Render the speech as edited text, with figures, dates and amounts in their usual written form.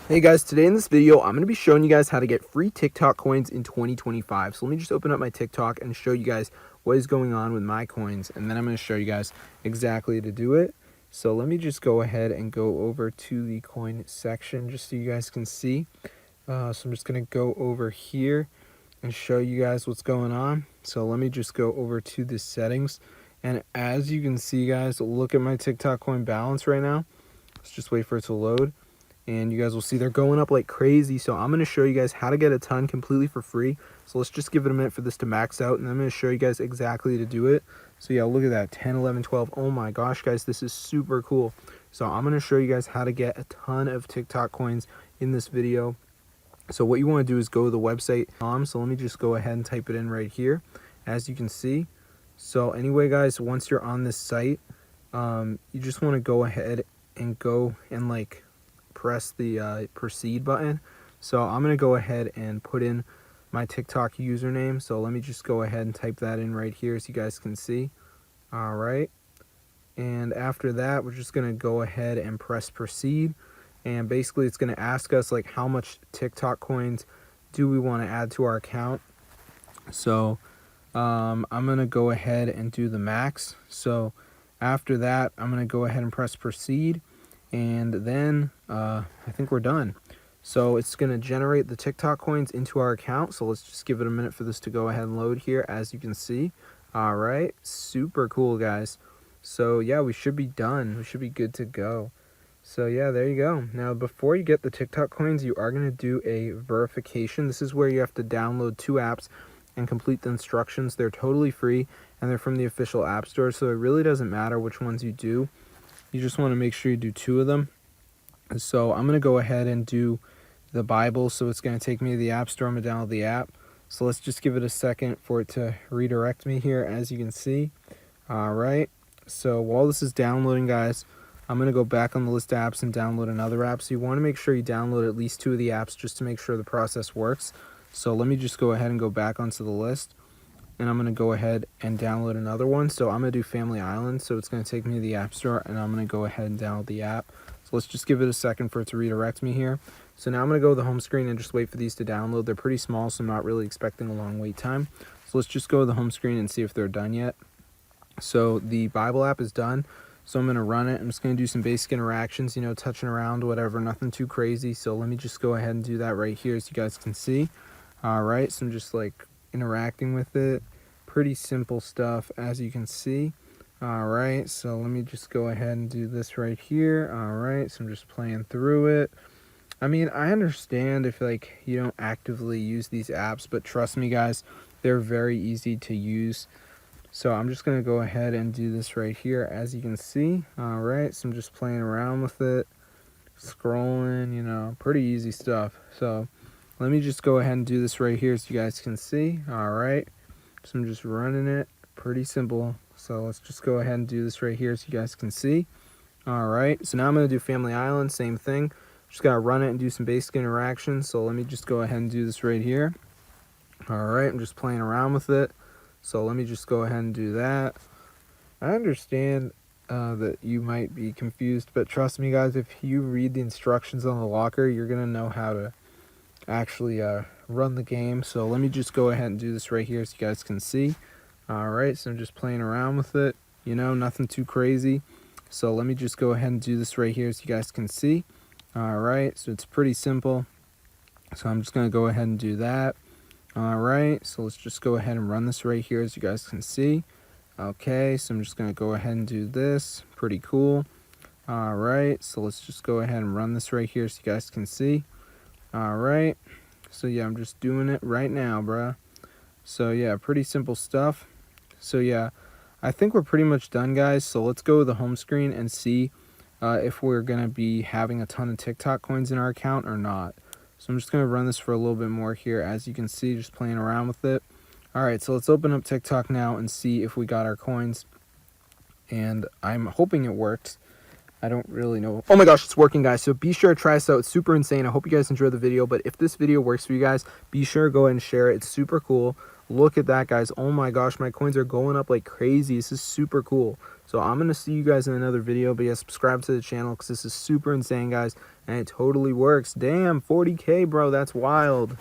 Hey guys, today in this video, I'm going to be showing you guys how to get free TikTok coins in 2025. So let me just open up my TikTok and show you guys what is going on with my coins. And then I'm going to show you guys exactly to do it. So let me just go ahead and go over to the coin section just so you guys can see. So I'm just going to go over here and show you guys what's going on. So let me just go over to the settings. And as you can see guys, look at my TikTok coin balance right now. Let's just wait for it to load. And you guys will see they're going up like crazy. So I'm going to show you guys how to get a ton completely for free. So let's just give it a minute for this to max out, and I'm going to show you guys exactly to do it. So yeah, look at that, 10, 11, 12. Oh my gosh, guys, this is super cool. So I'm going to show you guys how to get a ton of TikTok coins in this video. So what you want to do is go to the website. So let me just go ahead and type it in right here, as you can see. So anyway, guys, once you're on this site, you just want to go ahead and press the proceed button. So I'm going to go ahead and put in my TikTok username. So let me just go ahead and type that in right here so you guys can see. All right. And after that, we're just going to go ahead and press proceed. And basically it's going to ask us like how much TikTok coins do we want to add to our account. So I'm going to go ahead and do the max. So after that, I'm going to go ahead and press proceed. And then I think we're done. So it's going to generate the TikTok coins into our account. So let's just give it a minute for this to go ahead and load here, as you can see. All right, super cool, guys. So yeah, we should be done. We should be good to go. So yeah, there you go. Now, before you get the TikTok coins, you are going to do a verification. This is where you have to download 2 apps and complete the instructions. They're totally free, and they're from the official app store. So it really doesn't matter which ones you do. You just want to make sure you do 2 of them. So I'm going to go ahead and do the Bible. So it's going to take me to the App Store. I'm going to download the app. So let's just give it a second for it to redirect me here, as you can see. All right. So while this is downloading, guys, I'm going to go back on the list of apps and download another app. So you want to make sure you download at least 2 of the apps just to make sure the process works. So let me just go ahead and go back onto the list. And I'm going to go ahead and download another one. So I'm going to do Family Island. So it's going to take me to the App Store, and I'm going to go ahead and download the app. So let's just give it a second for it to redirect me here. So now I'm going to go to the home screen and just wait for these to download. They're pretty small, so I'm not really expecting a long wait time. So let's just go to the home screen and see if they're done yet. So the Bible app is done. So I'm going to run it. I'm just going to do some basic interactions, touching around, whatever, nothing too crazy. So let me just go ahead and do that right here, so you guys can see. All right, so I'm just interacting with it. Pretty simple stuff, as you can see. All right, so let me just go ahead and do this right here. All right, so I'm just playing through it. I mean, I understand if you don't actively use these apps, but trust me, guys, they're very easy to use. So I'm just going to go ahead and do this right here, as you can see. All right, so I'm just playing around with it, scrolling, pretty easy stuff. So let me just go ahead and do this right here so you guys can see. All right, so I'm just running it. Pretty simple. So let's just go ahead and do this right here so you guys can see. All right, so now I'm going to do Family Island, same thing. Just got to run it and do some basic interactions. So let me just go ahead and do this right here. All right, I'm just playing around with it. So let me just go ahead and do that. I understand that you might be confused, but trust me, guys, if you read the instructions on the locker, you're going to know how to actually run the game. So let me just go ahead and do this right here so you guys can see. All right, so I'm just playing around with it, nothing too crazy. So let me just go ahead and do this right here so you guys can see. All right, so it's pretty simple. So I'm just going to go ahead and do that. All right, so let's just go ahead and run this right here as you guys can see. Okay, so I'm just going to go ahead and do this. Pretty cool. All right, so let's just go ahead and run this right here so you guys can see. All right, so yeah, I'm just doing it right now, bruh. So yeah, pretty simple stuff. So yeah, I think we're pretty much done, guys. So let's go to the home screen and see if we're going to be having a ton of TikTok coins in our account or not. So I'm just going to run this for a little bit more here. As you can see, just playing around with it. All right, so let's open up TikTok now and see if we got our coins. And I'm hoping it worked. I don't really know. Oh my gosh, it's working, guys. So be sure to try this out. It's super insane. I hope you guys enjoyed the video. But if this video works for you guys, be sure to go ahead and share it. It's super cool. Look at that, guys. Oh my gosh, my coins are going up like crazy. This is super cool. So I'm going to see you guys in another video. But yeah, subscribe to the channel because this is super insane, guys. And it totally works. Damn, 40K, bro. That's wild.